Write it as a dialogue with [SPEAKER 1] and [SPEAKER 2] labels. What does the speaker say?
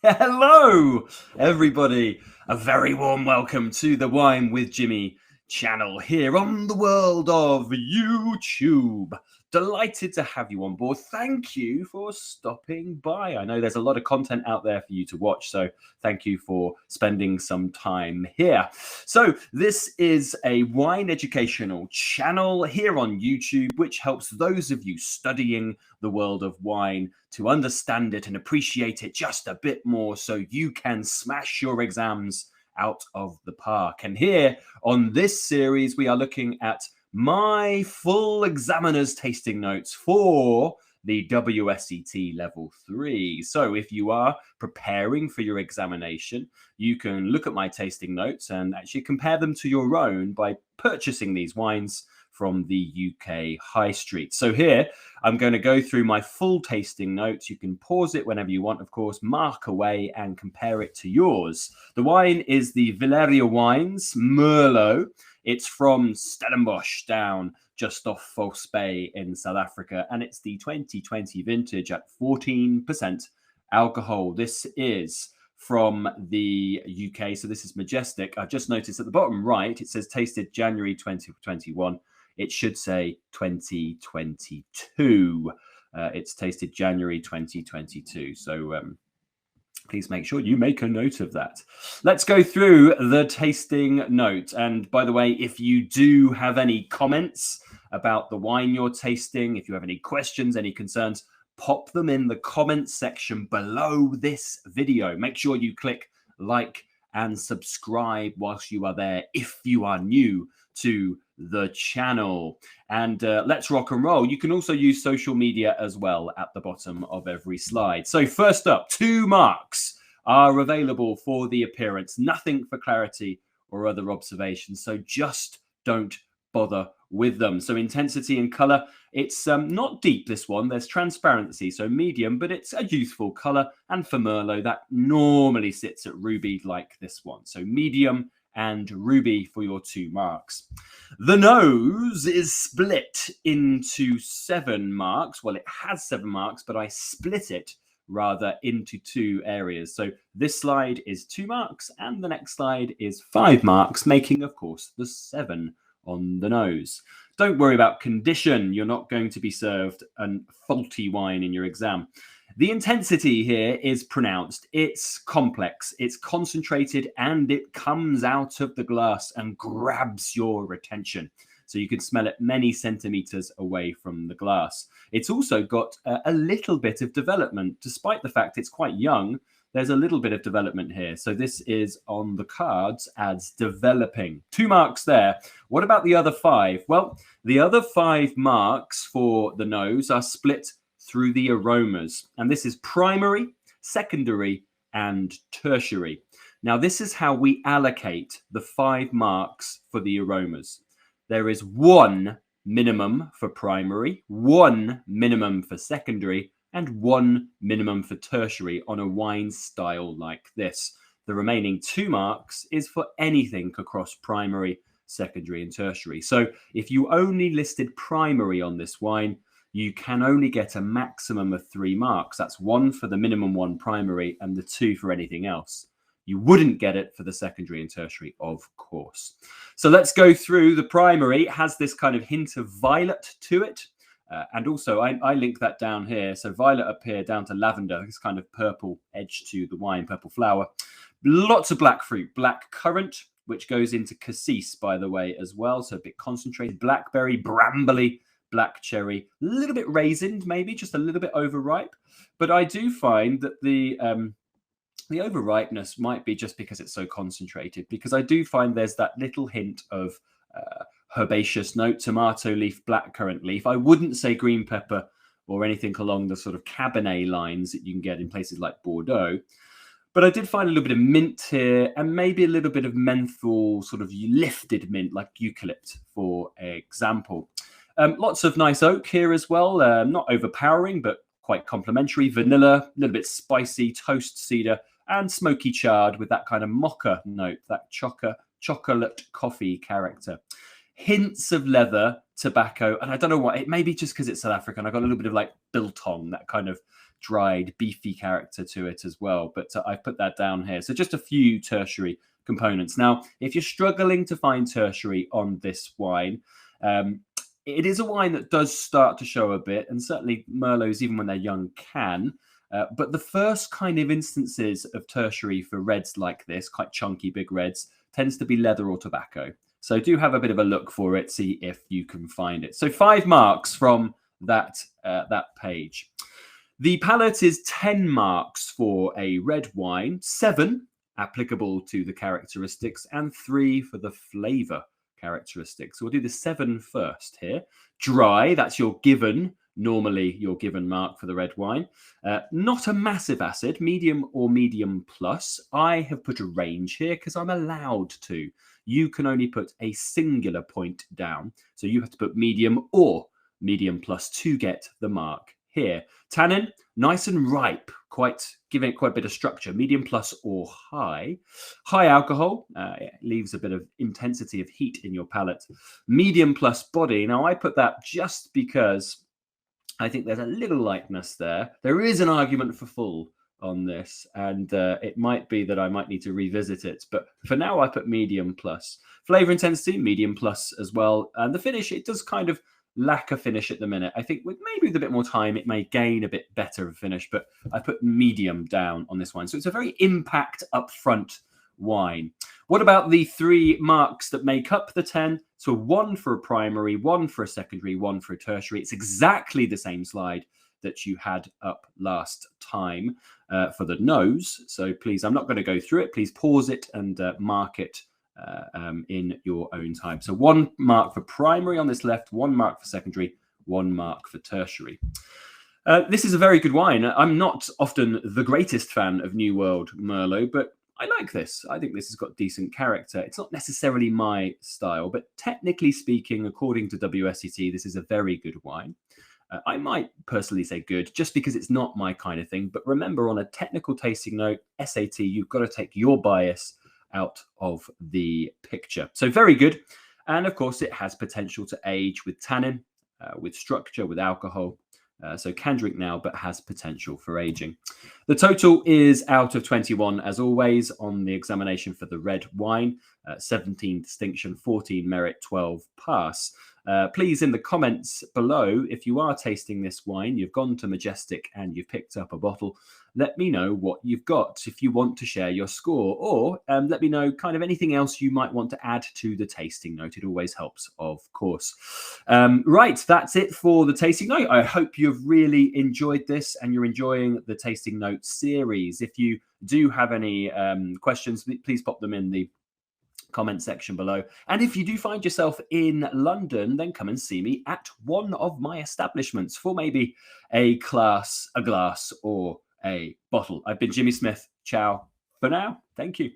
[SPEAKER 1] Hello, everybody. A very warm welcome to the Wine with Jimmy channel here on the world of YouTube. Delighted to have you on board. Thank you for stopping by. I know there's a lot of content out there for you to watch, so thank you for spending some time here. So this is a wine educational channel here on YouTube, which helps those of you studying the world of wine to understand it and appreciate it just a bit more so you can smash your exams out of the park. And here on this series, we are looking at my full examiner's tasting notes for the WSET level 3. So if you are preparing for your examination, you can look at my tasting notes and actually compare them to your own by purchasing these wines from the UK high street. So here, I'm going to go through my full tasting notes. You can pause it whenever you want, of course, mark away and compare it to yours. The wine is the Villiera Wines Merlot. It's from Stellenbosch down just off False Bay in South Africa, and it's the 2020 vintage at 14% alcohol. This is from the UK, so this is Majestic. I've just noticed at the bottom right, it says tasted January 2021. It should say 2022. It's tasted January 2022. So please make sure you make a note of that. Let's go through the tasting note. And by the way, if you do have any comments about the wine you're tasting, if you have any questions, any concerns, pop them in the comments section below this video. Make sure you click like and subscribe whilst you are there if you are new to the channel. And let's rock and roll. You can also use social media as well at the bottom of every slide. So first up, 2 marks are available for the appearance. Nothing for clarity or other observations. So just don't bother with them. So intensity and color, it's not deep, this one. There's transparency, so medium, but it's a youthful color. And for Merlot, that normally sits at ruby like this one. So medium and ruby for your 2 marks. The nose is split into 7 marks. Well, it has 7 marks, but I split it rather into 2 areas. So this slide is 2 marks and the next slide is 5 marks, making, of course, the 7 on the nose. Don't worry about condition. You're not going to be served a faulty wine in your exam. The intensity here is pronounced. It's complex, it's concentrated, and it comes out of the glass and grabs your attention. So you can smell it many centimeters away from the glass. It's also got a little bit of development. Despite the fact it's quite young, there's a little bit of development here. So this is on the cards as developing. 2 marks there. What about the other 5? Well, the other 5 marks for the nose are split through the aromas. And this is primary, secondary, and tertiary. Now, this is how we allocate the 5 marks for the aromas. There is 1 minimum for primary, 1 minimum for secondary, and 1 minimum for tertiary on a wine style like this. The remaining 2 marks is for anything across primary, secondary, and tertiary. So if you only listed primary on this wine, you can only get a maximum of 3 marks. That's 1 for the minimum 1 primary and the 2 for anything else. You wouldn't get it for the secondary and tertiary, of course. So let's go through the primary. It has this kind of hint of violet to it. And also, I link that down here. So violet up here down to lavender, this kind of purple edge to the wine, purple flower. Lots of black fruit, black currant, which goes into cassis, by the way, as well. So a bit concentrated, blackberry, brambly, black cherry, a little bit raisined, maybe just a little bit overripe. But I do find that the overripeness might be just because it's so concentrated, because I do find there's that little hint of herbaceous note, tomato leaf, blackcurrant leaf. I wouldn't say green pepper or anything along the sort of Cabernet lines that you can get in places like Bordeaux. But I did find a little bit of mint here and maybe a little bit of menthol, sort of lifted mint like eucalypt, for example. Lots of nice oak here as well. Not overpowering, but quite complementary. Vanilla, a little bit spicy, toast cedar, and smoky charred with that kind of mocha note, that chocolate coffee character. Hints of leather, tobacco, and I don't know what, it may be just because it's South African. I got a little bit of like biltong, that kind of dried, beefy character to it as well. But I've put that down here. So just a few tertiary components. Now, if you're struggling to find tertiary on this wine, it is a wine that does start to show a bit, and certainly Merlots, even when they're young, can. But the first kind of instances of tertiary for reds like this, quite chunky, big reds, tends to be leather or tobacco. So do have a bit of a look for it, see if you can find it. So 5 marks from that page. The palate is 10 marks for a red wine, 7 applicable to the characteristics, and 3 for the flavour characteristics. So we'll do the 7 first here. Dry, that's your given, normally your given mark for the red wine. Not a massive acid, medium or medium plus. I have put a range here because I'm allowed to. You can only put a singular point down. So you have to put medium or medium plus to get the mark here. Tannin, nice and ripe, giving it quite a bit of structure, medium plus or high. High alcohol, it leaves a bit of intensity of heat in your palate. Medium plus body. Now I put that just because I think there's a little lightness there. There is an argument for full on this, and it might be that I might need to revisit it. But for now, I put medium plus. Flavor intensity, medium plus as well. And the finish, it does kind of lack a finish at the minute. I think with a bit more time, it may gain a bit better of finish, but I put medium down on this wine. So it's a very impact upfront wine. What about the 3 marks that make up the 10? So 1 for a primary, 1 for a secondary, 1 for a tertiary. It's exactly the same slide that you had up last time for the nose. So please, I'm not going to go through it. Please pause it and mark it in your own time. So 1 mark for primary on this left, 1 mark for secondary, 1 mark for tertiary. This is a very good wine. I'm not often the greatest fan of New World Merlot, but I like this. I think this has got decent character. It's not necessarily my style, but technically speaking, according to WSET, this is a very good wine. I might personally say good, just because it's not my kind of thing. But remember, on a technical tasting note, SAT, you've got to take your bias out of the picture. So very good. And of course, it has potential to age with tannin, with structure, with alcohol. So can drink now, but has potential for aging. The total is out of 21, as always, on the examination for the red wine. 17 distinction, 14 merit, 12 pass. Please, in the comments below, if you are tasting this wine, you've gone to Majestic and you've picked up a bottle, let me know what you've got if you want to share your score, or let me know kind of anything else you might want to add to the tasting note. It always helps, of course. Right, that's it for the tasting note. I hope you've really enjoyed this and you're enjoying the tasting note series. If you do have any questions, please pop them in the comment section below. And if you do find yourself in London, then come and see me at one of my establishments for maybe a glass, or a bottle. I've been Jimmy Smith. Ciao for now. Thank you.